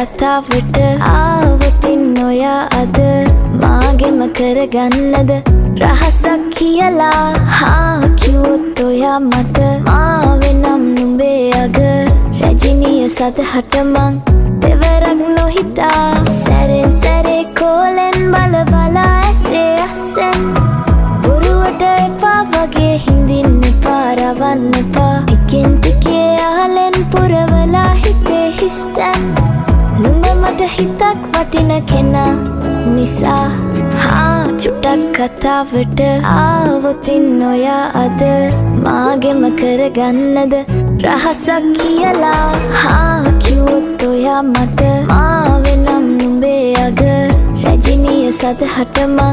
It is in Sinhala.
කතාවට ආවතින් ඔයා අද මාගෙම කරගන්නද රහසක් කියලා කිව්වොත් ඔයා මට මාවෙනම් නුඹේ අග රැජිනිය සදහට මං දෙවරක් නොහිතා සැරෙන් සැරේ කෝලෙන් බල බලා ඇසේ අස්සෙන් බොරුවට එපා වගේ හිඳින්න එපා රවන්න එපා ටිකෙන් ටිකේ ආලෙන් පුරවලා හිතේ හිස්තැන් නුඹ මට හිතක් වටින කෙනා නිසා චුට්ටක් කතාවට ආවොතින් ඔයා අද මාගෙම කරගන්නද රහසක් කියලා කිව්වොත් ඔයා මට මාවෙනම් නුඹේ අග රැජිනිය සදහට මං